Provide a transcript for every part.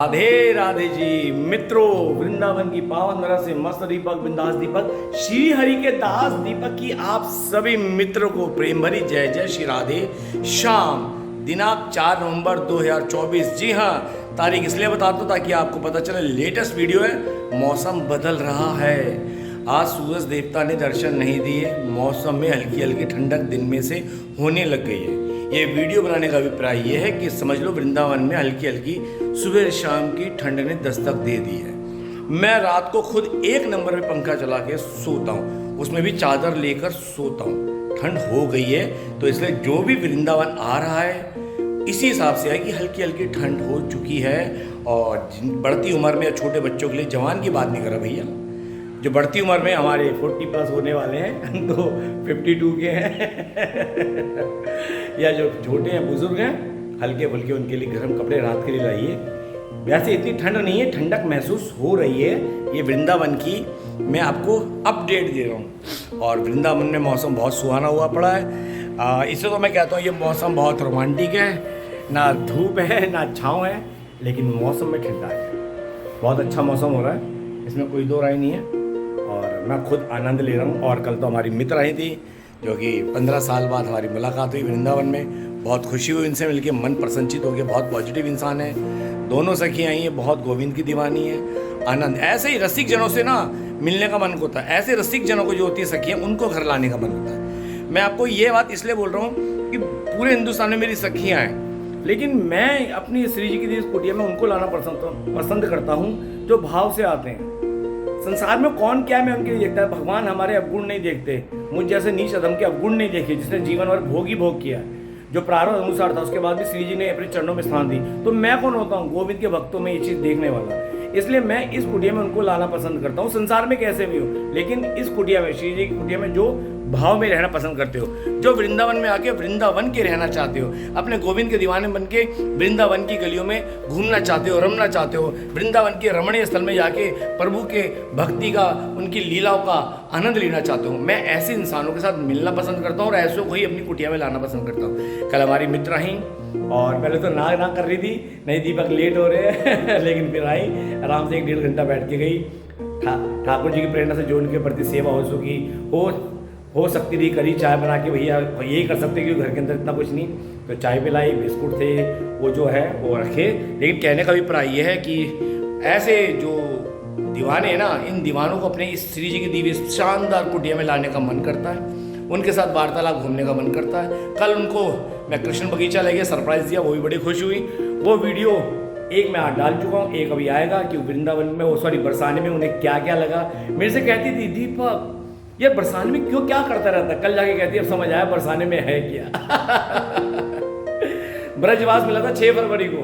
राधे राधे जी मित्रों, वृंदावन की पावन धरा से मस्त दीपक बिंदास दीपक श्री हरि के दास दीपक की आप सभी मित्रों को प्रेम भरी जय जय श्री राधे श्याम। दिनांक 4 नवंबर 2024। जी हाँ, तारीख इसलिए बताता हूँ ताकि आपको पता चले। लेटेस्ट वीडियो है। मौसम बदल रहा है। आज सूरज देवता ने दर्शन नहीं दिए। मौसम में हल्की हल्की ठंडक दिन में से होने लग गई है। ये वीडियो बनाने का अभिप्राय ये है कि समझ लो वृंदावन में हल्की हल्की सुबह शाम की ठंड ने दस्तक दे दी है। मैं रात को खुद एक नंबर पे पंखा चला के सोता हूँ, उसमें भी चादर लेकर सोता हूँ। ठंड हो गई है तो इसलिए जो भी वृंदावन आ रहा है इसी हिसाब से है कि हल्की हल्की ठंड हो चुकी है। और बढ़ती उम्र में छोटे बच्चों के लिए, जवान की बात नहीं कर रहा भैया, जो बढ़ती उम्र में हमारे 40+ होने वाले हैं तो 52 के हैं या जो छोटे हैं बुजुर्ग हैं हल्के फुल्के, उनके लिए गर्म कपड़े रात के लिए लाइए। वैसे इतनी ठंड नहीं है, ठंडक महसूस हो रही है। ये वृंदावन की मैं आपको अपडेट दे रहा हूँ। और वृंदावन में मौसम बहुत सुहाना हुआ पड़ा है। इससे तो मैं कहता हूँ ये मौसम बहुत रोमांटिक है। ना धूप है ना छाँव है, लेकिन मौसम में ठंडा है। बहुत अच्छा मौसम हो रहा है, इसमें कोई दो राय नहीं है। और मैं खुद आनंद ले रहा हूँ। और कल तो हमारी मित्र आई थी, जो कि 15 साल बाद हमारी मुलाकात हुई वृंदावन में। बहुत खुशी हुई इनसे मिलकर, मन प्रसन्नचित हो गया। बहुत पॉजिटिव इंसान है। दोनों सखी आई हैं, बहुत गोविंद की दीवानी है। आनंद। ऐसे ही रसिक जनों से ना मिलने का मन होता है। ऐसे रसिक जनों को जो होती है सखियाँ, उनको घर लाने का मन होता है। मैं आपको ये बात इसलिए बोल रहा हूँ कि पूरे हिंदुस्तान में मेरी सखियाँ हैं, लेकिन मैं अपनी श्री जी की दी कुटिया में उनको लाना पसंद करता हूँ जो भाव से आते हैं। संसार में कौन क्या मैं उनके लिए देखता है। भगवान हमारे अवगुण नहीं देखते। मुझ जैसे नीच अधम के अवगुण नहीं देखे, जिसने जीवन भर भोग ही भोग किया, जो प्रारब्ध अनुसार था। उसके बाद भी श्री जी ने अपने चरणों में स्थान दी। तो मैं कौन होता हूँ गोविंद के भक्तों में ये चीज़ देखने वाला। इसलिए मैं इस कुटिया में उनको लाना पसंद करता हूँ, संसार में कैसे भी हो। लेकिन इस कुटिया में, श्री जी की कुटिया में, जो भाव में रहना पसंद करते हो, जो वृंदावन में आके वृंदावन के रहना चाहते हो, अपने गोविंद के दीवाने बन के वृंदावन की गलियों में घूमना चाहते हो, रमना चाहते हो, वृंदावन के रमणीय स्थल में जाके प्रभु के भक्ति का, उनकी लीलाओं का आनंद लेना चाहते हो, मैं ऐसे इंसानों के साथ मिलना पसंद करता हूँ और ऐसों को ही अपनी कुटिया में लाना पसंद करता हूँ। कल हमारी मित्र आई और पहले तो ना कर रही थी, नहीं दीपक लेट हो रहे हैं लेकिन फिर आई, आराम से 1-1.5 घंटा बैठ के गई। ठाकुर जी की प्रेरणा से जो उनके प्रति सेवा हो सकी हो सकती थी, करी चाय बना के, भैया यही कर सकते क्योंकि घर के अंदर इतना कुछ नहीं, तो चाय पिलाई, बिस्कुट थे वो जो है वो रखे। लेकिन कहने का अभिप्राय ये है कि ऐसे जो दीवाने हैं ना, इन दीवानों को अपने इस श्री जी की दी हुई शानदार कुटिया में लाने का मन करता है। उनके साथ वार्तालाप घूमने का मन करता है। कल उनको मैं कृष्ण बगीचा ले गया, सरप्राइज़ दिया, वो भी बड़ी खुश हुई। वो वीडियो एक मैं आज डाल चुका हूँ, एक अभी आएगा कि वृंदावन में, वो सॉरी बरसाने में उन्हें क्या क्या लगा। मेरे से कहती थी, दीपक ये बरसाने में क्यों क्या करता रहता। कल जाके कहती है अब समझ आया बरसाने में है क्या ब्रजवास मिला था 6 फरवरी को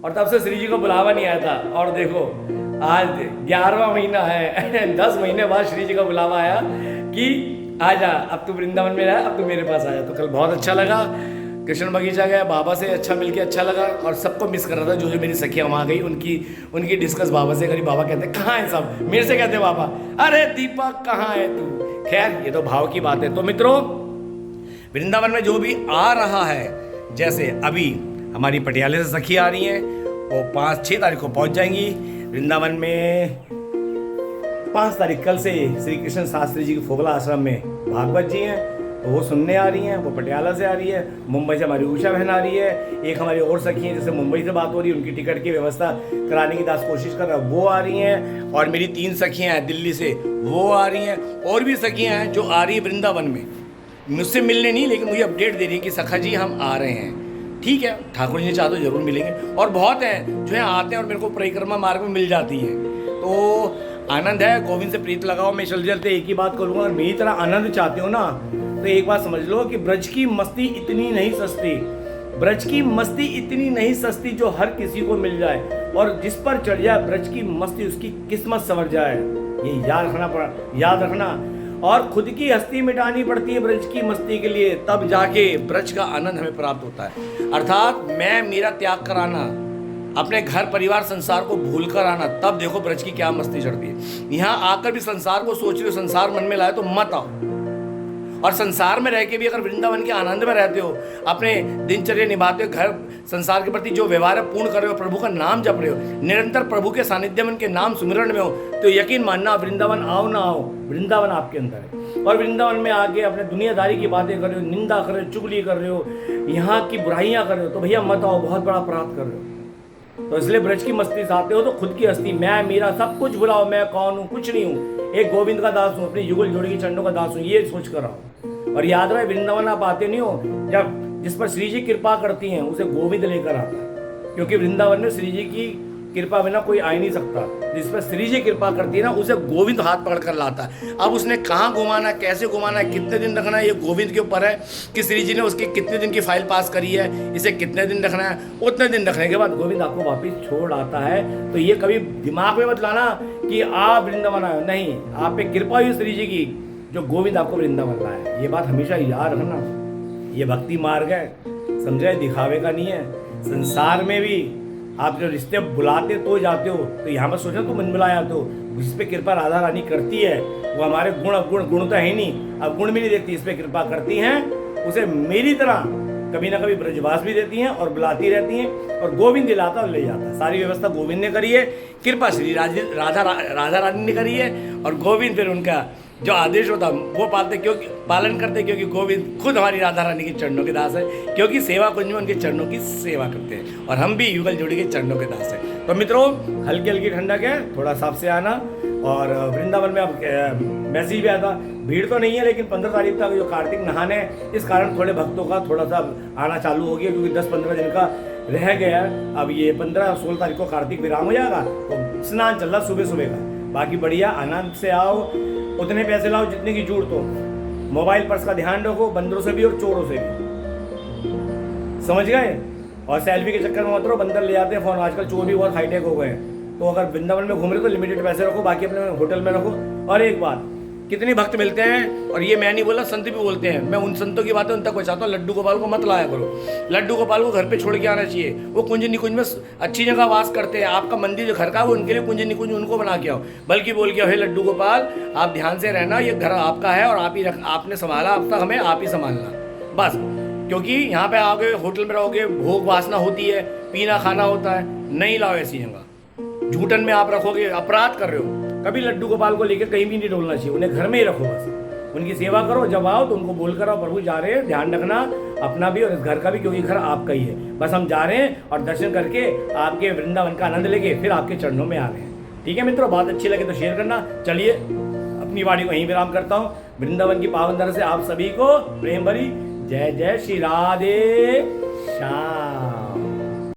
और तब से श्री जी को बुलावा नहीं आया था। और देखो आज 11वां महीना है 10 महीने बाद श्री जी का बुलावा आया कि आजा, अब तू वृंदावन में रहा, अब तू मेरे पास आया। तो कल बहुत अच्छा लगा। कृष्ण बगीचा गया, बाबा से अच्छा मिलके अच्छा लगा। और सबको मिस कर रहा था, जो जो मेरी सखियाँ वहाँ गई उनकी डिस्कस बाबा से करी। बाबा कहते कहाँ है सब, मेरे से कहते बाबा अरे दीपक कहाँ है तू। खैर ये तो भाव की बात है। तो मित्रों, वृंदावन में जो भी आ रहा है, जैसे अभी हमारी पटियाले से सखी आ रही है, वो 5-6 तारीख को पहुंच जाएंगी वृंदावन में। 5 तारीख कल से श्री कृष्ण शास्त्री जी के फोगला आश्रम में भागवत जी हैं, तो वो सुनने आ रही हैं। वो पटियाला से आ रही है। मुंबई से हमारी उषा बहन आ रही है। एक हमारी और सखी हैं, जैसे मुंबई से बात हो रही है, उनकी टिकट की व्यवस्था कराने की दास कोशिश कर रहा है, वो आ रही हैं। और मेरी 3 सखियाँ हैं दिल्ली से, वो आ रही हैं। और भी सखियाँ हैं जो आ रही है वृंदावन में, मुझसे मिलने नहीं, लेकिन मुझे अपडेट दे रही है कि सखा जी हम आ रहे हैं। ठीक है, ठाकुर जी चाहते तो जरूर मिलेंगे। और बहुत हैं जो यहाँ आते हैं और मेरे को परिक्रमा मार्ग में मिल जाती हैं। तो आनंद है, गोविंद से प्रीत लगाओ। मैं चलते एक ही बात करूँगा, और मेरी तरह आनंद चाहते हो ना, तो एक बात समझ लो कि ब्रज की मस्ती इतनी नहीं सस्ती, ब्रज की मस्ती इतनी नहीं सस्ती जो हर किसी को मिल जाए। और जिस पर चढ़ जाए ब्रज की मस्ती, उसकी किस्मत संवर जाए। ये याद रखना। और खुद की हस्ती मिटानी पड़ती है ब्रज की मस्ती के लिए, तब जाके ब्रज का आनंद हमें प्राप्त होता है। अर्थात मेरा त्याग कराना, अपने घर परिवार संसार को भूल कर आना, तब देखो ब्रज की क्या मस्ती चढ़ती है। यहाँ आकर भी संसार को सोच रहे हो, संसार मन में लाए तो मत आओ। और संसार में रह के भी अगर वृंदावन के आनंद में रहते हो, अपने दिनचर्या निभाते हो, घर संसार के प्रति जो व्यवहार है पूर्ण कर रहे हो, प्रभु का नाम जप रहे हो, निरंतर प्रभु के सानिध्य में उनके नाम सुमिरन में हो, तो यकीन मानना वृंदावन आओ ना आओ, वृंदावन आपके अंदर है। और वृंदावन में आके अपने दुनियादारी की बातें कर रहे हो, निंदा कर रहे हो, चुगली कर रहे हो, यहाँ की बुराइयाँ कर रहे हो, तो भैया मत आओ, बहुत बड़ा अपराध कर रहे हो। तो इसलिए ब्रज की मस्ती से आते हो तो खुद की हस्ती, मैं मेरा सब कुछ भुलाओ, मैं कौन हूँ, कुछ नहीं हूँ, एक गोविंद का दास हूँ, अपनी युगल जोड़ी के चरणों का दास हूँ, ये सोच कर आओ। और याद रहे, वृंदावन आप आते नहीं हो, जब जिस पर श्री जी कृपा करती हैं उसे गोविंद लेकर आता है, क्योंकि वृंदावन में श्री जी की कृपा बिना कोई आ ही नहीं सकता। जिस पर श्री जी कृपा करती है ना, उसे गोविंद हाथ पकड़ कर लाता है। अब उसने कहाँ घुमाना, कैसे घुमाना, कितने दिन रखना है, ये गोविंद के ऊपर है कि श्री जी ने उसकी कितने दिन की फाइल पास करी है, इसे कितने दिन रखना है। उतने दिन रखने के बाद गोविंद आपको वापिस छोड़ आता है। तो ये कभी दिमाग में मत लाना कि आप वृंदावन आए, नहीं, आप पे कृपा हुई श्री जी की जो गोविंद आपको वृंदावन लाए। ये बात हमेशा याद रखना। ये भक्ति मार्ग है, समझे, दिखावे का नहीं है। संसार में भी आप जो रिश्ते बुलाते तो जाते हो, तो यहाँ पर सोचो तो मन मिलाया तो जिस पे कृपा राधा रानी करती है वो हमारे गुण तो है नहीं, अब गुण भी नहीं देखती, इस पे कृपा करती हैं, उसे मेरी तरह कभी ना कभी ब्रजवास भी देती हैं और बुलाती रहती हैं, और गोविंद दिलाता और ले जाता। सारी व्यवस्था गोविंद ने करी है, कृपा श्री राधा रानी ने करी है, और गोविंद फिर उनका जो आदेश होता वो पालन करते, क्योंकि गोविंद खुद हमारी राधा रानी के चरणों के दास है, क्योंकि सेवा कुंज में उनके चरणों की सेवा करते हैं, और हम भी युगल जोड़ी के चरणों के दास हैं। तो मित्रों, हल्की हल्की ठंडक है, थोड़ा साफ से आना। और वृंदावन में अब मैसेज भी आता, भीड़ तो नहीं है, लेकिन 15 तारीख तक जो कार्तिक नहाने, इस कारण थोड़े भक्तों का थोड़ा सा आना चालू हो गया, क्योंकि 10-15 दिन का रह गया। अब ये 15-16 तारीख को कार्तिक विराम हो जाएगा, तो स्नान चल रहा सुबह सुबह का। बाकी बढ़िया आनंद से आओ, उतने पैसे लाओ जितने की जरूरत हो, मोबाइल पर्स का ध्यान रखो, बंदरों से भी और चोरों से भी, समझ गए। और सेल्फी के चक्कर में मत रहो, बंदर ले जाते हैं फोन, आजकल चोर भी बहुत हाईटेक हो गए हैं। तो अगर वृंदावन में घूम रहे तो लिमिटेड पैसे रखो, बाकी अपने होटल में रखो। और एक बात, कितने भक्त मिलते हैं, और ये मैं नहीं बोला, संत भी बोलते हैं, मैं उन संतों की बातें उन तक पहुँचाता हूँ, लड्डू गोपाल को मत लाया करो। लड्डू गोपाल को घर पे छोड़ के आना चाहिए, वो कुंज निकुंज में अच्छी जगह वास करते हैं। आपका मंदिर जो घर का वो उनके लिए कुंज निकुंज उनको बना के आओ, बल्कि बोल के, हे लड्डू गोपाल आप ध्यान से रहना, ये घर आपका है और आपने संभाला, अब तक हमें आप ही संभालना बस। क्योंकि यहाँ पे आओगे, होटल में रहोगे, भोग वासना होती है, पीना खाना होता है, नहीं लाओ ऐसी जगह। झूठन में आप रखोगे, अपराध कर रहे हो। कभी लड्डू गोपाल को लेकर कहीं भी नहीं डोलना चाहिए, उन्हें घर में ही रखो, बस उनकी सेवा करो। जब आओ तो उनको बोल कर आओ, प्रभु जा रहे हैं, ध्यान रखना अपना भी और इस घर का भी, क्योंकि घर आपका ही है। बस हम जा रहे हैं और दर्शन करके आपके वृंदावन का आनंद लेके फिर आपके चरणों में आ रहे हैं। ठीक है मित्रों, बात अच्छी लगे तो शेयर करना। चलिए अपनी वाणी को यहीं विराम करता हूँ। वृंदावन की पावन धरा से आप सभी को प्रेम भरी जय जय श्री राधे श्याम।